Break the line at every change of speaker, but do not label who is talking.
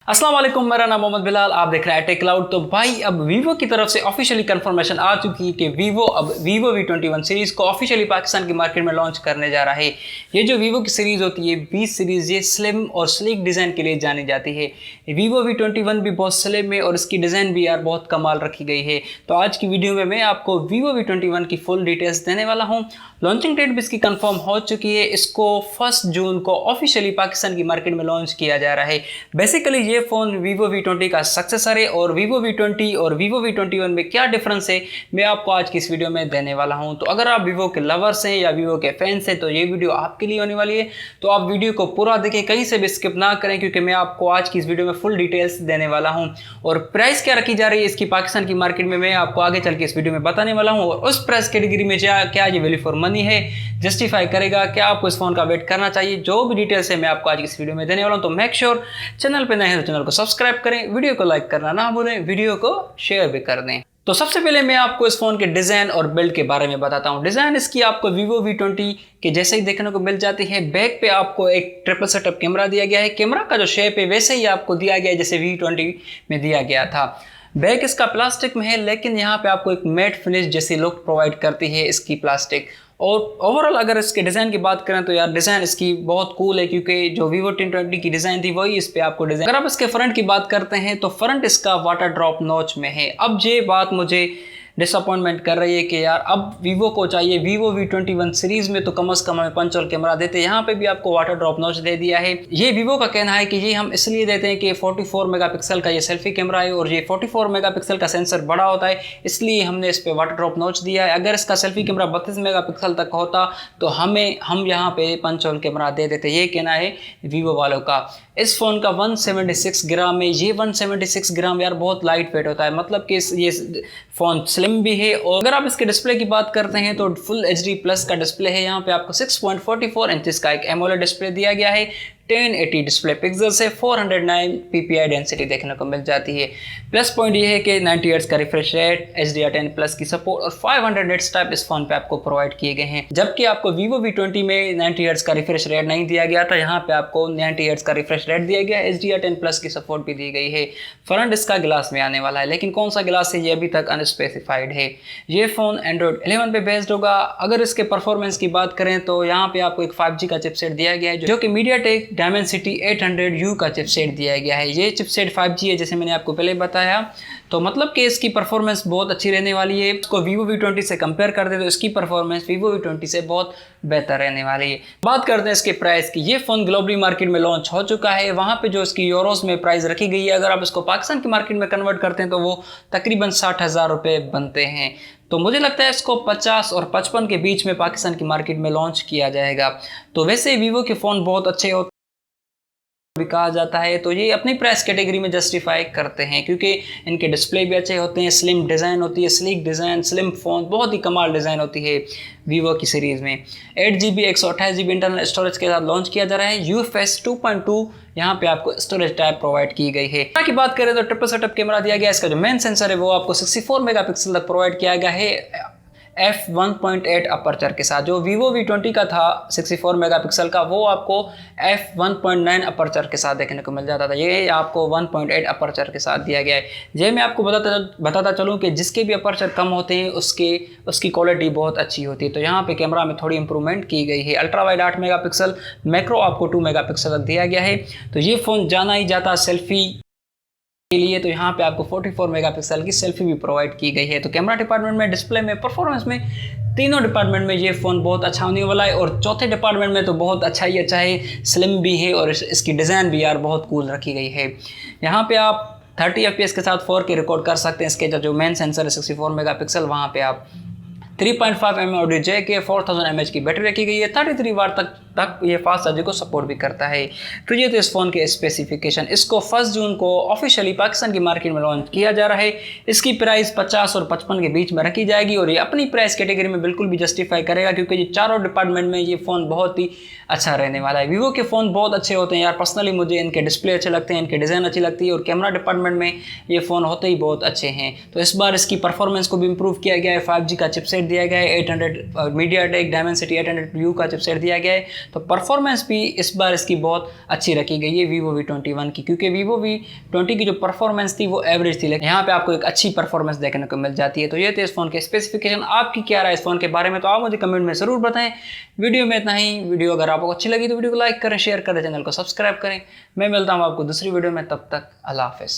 अस्सलाम वालेकुम, मेरा नाम मोहम्मद बिलाल, आप देख रहे हैं itechcloud। तो भाई अब वीवो की तरफ से ऑफिशियली कंफर्मेशन आ चुकी है कि वीवो अब वीवो V21 सीरीज़ को ऑफिशियली पाकिस्तान की मार्केट में लॉन्च करने जा रहा है। ये जो वीवो की सीरीज़ होती है V सीरीज़, ये स्लिम और स्लीक डिज़ाइन के लिए जानी जाती है। वीवो V21 भी बहुत स्लिम है और इसकी डिज़ाइन भी यार बहुत कमाल रखी गई है। तो आज की वीडियो में मैं आपको वीवो V21 की फुल डिटेल्स देने वाला हूँ। लॉन्चिंग डेट भी इसकी कंफर्म हो चुकी है। इसको 1 जून को ऑफिशियली पाकिस्तान की मार्केट में लॉन्च किया जा रहा है। बेसिकली ये फ़ोन वीवो V20 का सक्सेसर है और वीवो V20 और वीवो V21 में क्या डिफरेंस है मैं आपको आज की इस वीडियो में देने वाला हूं। तो अगर आप वीवो के लवर्स हैं या वीवो के फैंस हैं तो ये वीडियो आपके लिए होने वाली है। तो आप वीडियो को पूरा देखें, कहीं से भी स्किप ना करें, क्योंकि मैं आपको आज की इस वीडियो में फुल डिटेल्स देने वाला हूँ। और प्राइस क्या रखी जा रही है इसकी पाकिस्तान की मार्केट में मैं आपको आगे चल के इस वीडियो में बताने वाला हूँ। और उस प्राइस कैटेगरी में क्या ये वैल्यू फॉर मनी है, जस्टिफाई करेगा, क्या आपको इस फोन का वेट करना चाहिए, जो भी डिटेल्स है मैं आपको आज की इस वीडियो में देने वाला हूं। तो मेक श्योर चैनल पे नए हैं तो चैनल को सब्सक्राइब करें, वीडियो को लाइक करना ना भूलें, वीडियो को शेयर भी कर दें। तो सबसे पहले मैं आपको इस फोन के डिजाइन और बिल्ड के बारे में बताता हूं। डिजाइन इसकी आपको वीवो V20 के जैसे ही देखने को मिल जाती है। बैक पे आपको एक ट्रिपल सेटअप कैमरा दिया गया है। कैमरा का जो शेप है वैसे ही आपको दिया गया है जैसे V20 में दिया गया था। बैक इसका प्लास्टिक में है, लेकिन यहाँ पे आपको एक मैट फिनिश जैसी लुक प्रोवाइड करती है इसकी प्लास्टिक। और ओवरऑल अगर इसके डिज़ाइन की बात करें तो यार डिज़ाइन इसकी बहुत कूल है, क्योंकि जो वीवो T20 की डिज़ाइन थी वही इस पे आपको डिज़ाइन। अगर आप इसके फ्रंट की बात करते हैं तो फ्रंट इसका वाटर ड्रॉप नॉच में है। अब ये बात मुझे डिसअपॉइंटमेंट कर रही है कि यार अब वीवो को चाहिए वीवो V21 सीरीज़ में तो कम से कम हमें पंच होल कैमरा देते, यहाँ पे भी आपको वाटर ड्रॉप नॉच दे दिया है। ये वीवो का कहना है कि ये हम इसलिए देते हैं कि 44 मेगापिक्सल का ये सेल्फी कैमरा है और ये 44 मेगापिक्सल का सेंसर बड़ा होता है, इसलिए हमने इस पर वाटर ड्रॉप नॉच दिया है। अगर इसका सेल्फी कैमरा 32 मेगापिक्सल तक होता तो हम यहाँ पे पंच होल कैमरा दे देते, ये कहना है वीवो वालों का। इस फोन का 176 ग्राम है। ये 176 ग्राम यार बहुत लाइट वेट होता है, मतलब कि ये फ़ोन स्लिम भी है। और अगर आप इसके डिस्प्ले की बात करते हैं तो फुल HD प्लस का डिस्प्ले है। यहाँ पे आपको 6.44 इंचेस का एक AMOLED डिस्प्ले दिया गया है। 1080 डिस्प्ले पिक्सल से 409 ppi डेंसिटी देखने को मिल जाती है। प्लस पॉइंट ये है कि 90 हर्ट्ज का रिफ्रेश रेट, HDR10 प्लस की सपोर्ट और 500 निट्स टाइप इस फोन पे आपको प्रोवाइड किए गए हैं। जबकि आपको वीवो V20 में 90 हर्ट्ज का रिफ्रेश रेट नहीं दिया गया था, यहाँ पे आपको 90 हर्ट्ज का रिफ्रेश रेट दिया गया है। HDR10 प्लस की सपोर्ट भी दी गई है। फ्रंट इसका ग्लास में आने वाला है, लेकिन कौन सा ग्लास है ये अभी तक अनस्पेसिफाइड है। ये फोन Android 11 पे बेस्ड होगा। अगर इसके परफॉर्मेंस की बात करें तो यहाँ पे आपको एक 5G का चिपसेट दिया गया है, जो कि MediaTek Dimensity800U का चिपसेट दिया गया है। ये चिपसेट 5G है जैसे मैंने आपको पहले बताया। तो मतलब कि इसकी परफॉर्मेंस बहुत अच्छी रहने वाली है। इसको वीवो V20 से कंपेयर कर दे तो इसकी परफॉर्मेंस वीवो V20 से बहुत बेहतर रहने वाली है। बात करते हैं इसके प्राइस की। ये फ़ोन ग्लोबली मार्केट में लॉन्च हो चुका है। वहाँ पे जो इसकी यूरोस में प्राइस रखी गई है, अगर आप इसको पाकिस्तान की मार्केट में कन्वर्ट करते हैं तो वो तकरीबन 60,000 रुपये बनते हैं। तो मुझे लगता है इसको 50 और 55 के बीच में पाकिस्तान की मार्केट में लॉन्च किया जाएगा। तो वैसे वीवो के फ़ोन बहुत अच्छे होते भी कहा जाता है, तो ये अपनी प्राइस कैटेगरी में जस्टिफाई करते हैं, क्योंकि इनके डिस्प्ले भी अच्छे होते हैं, स्लिम डिज़ाइन होती है, स्लीक डिज़ाइन, स्लिम फ़ोन, बहुत ही कमाल डिज़ाइन होती है वीवो की सीरीज़ में। 8GB 128GB इंटरनल स्टोरेज के साथ लॉन्च किया जा रहा है। UFS 2.2 यहाँ पे आपको स्टोरेज टाइप प्रोवाइड की गई है। की बात करें तो ट्रिपल सेटअप कैमरा दिया गया है। इसका जो मेन सेंसर है वो आपको 64 मेगापिक्सल तक प्रोवाइड किया गया है f1.8 अपर्चर के साथ। जो वीवो V20 का था 64 मेगापिक्सल का, वो आपको f1.9 अपर्चर के साथ देखने को मिल जाता था। ये आपको 1.8 अपर्चर के साथ दिया गया है। ये मैं आपको बताता चलूँ कि जिसके भी अपर्चर कम होते हैं उसकी क्वालिटी बहुत अच्छी होती है। तो यहाँ पे कैमरा में थोड़ी इंप्रूवमेंट की गई है। अल्ट्रा वाइड 8 मेगापिक्सल, मैक्रो आपको 2 मेगापिक्सल तक दिया गया है। तो ये फ़ोन जाना ही जाता सेल्फी के लिए, तो यहाँ पे आपको 44 मेगापिक्सल की सेल्फी भी प्रोवाइड की गई है। तो कैमरा डिपार्टमेंट में, डिस्प्ले में, परफॉर्मेंस में, तीनों डिपार्टमेंट में ये फ़ोन बहुत अच्छा होने वाला है। और चौथे डिपार्टमेंट में तो बहुत अच्छा ही अच्छा है, स्लिम भी है और इसकी डिज़ाइन भी यार बहुत कूल रखी गई है। यहाँ पे आप 30 FPS के साथ 4K रिकॉर्ड कर सकते हैं। इसके जो मेन सेंसर है 64 मेगापिक्सल, वहाँ पे आप 3.5 mm ऑडियो जैक है, 4000 mAh की बैटरी रखी गई है। 33 वाट तक ये फास्ट चार्जिंग को सपोर्ट भी करता है। तो ये तो इस फ़ोन के स्पेसिफिकेशन। इसको 1 जून को ऑफिशियली पाकिस्तान की मार्केट में लॉन्च किया जा रहा है। इसकी प्राइस 50 और 55 के बीच में रखी जाएगी और ये अपनी प्राइस कैटेगरी में बिल्कुल भी जस्टिफाई करेगा, क्योंकि ये चारों डिपार्टमेंट में ये फ़ोन बहुत ही अच्छा रहने वाला है। वीवो के फ़ोन बहुत अच्छे होते हैं यार। पर्सनली मुझे इनके डिस्प्ले अच्छे लगते हैं, इनके डिज़ाइन अच्छी लगती है और कैमरा डिपार्टमेंट में ये फ़ोन होते ही बहुत अच्छे हैं। तो इस बार इसकी परफॉर्मेंस को भी इम्प्रूव किया गया है। 5G का चिपसेट दिया गया है। MediaTek Dimensity800U का चिपसेट दिया गया है। तो परफॉर्मेंस भी इस बार इसकी बहुत अच्छी रखी गई है Vivo V21 की, क्योंकि Vivo V20 की जो परफॉर्मेंस थी वो एवरेज थी, लेकिन यहाँ पे आपको एक अच्छी परफॉर्मेंस देखने को मिल जाती है। तो ये थे इस फोन के स्पेसिफिकेशन। आपकी क्या राय इस फोन के बारे में, तो आप मुझे कमेंट में जरूर बताएं। वीडियो में इतना ही। वीडियो अगर आपको अच्छी लगी तो वीडियो को लाइक करें, शेयर करें, चैनल को सब्सक्राइब करें। मैं मिलता हूँ आपको दूसरी वीडियो में, तब तक अल्लाह हाफिज़।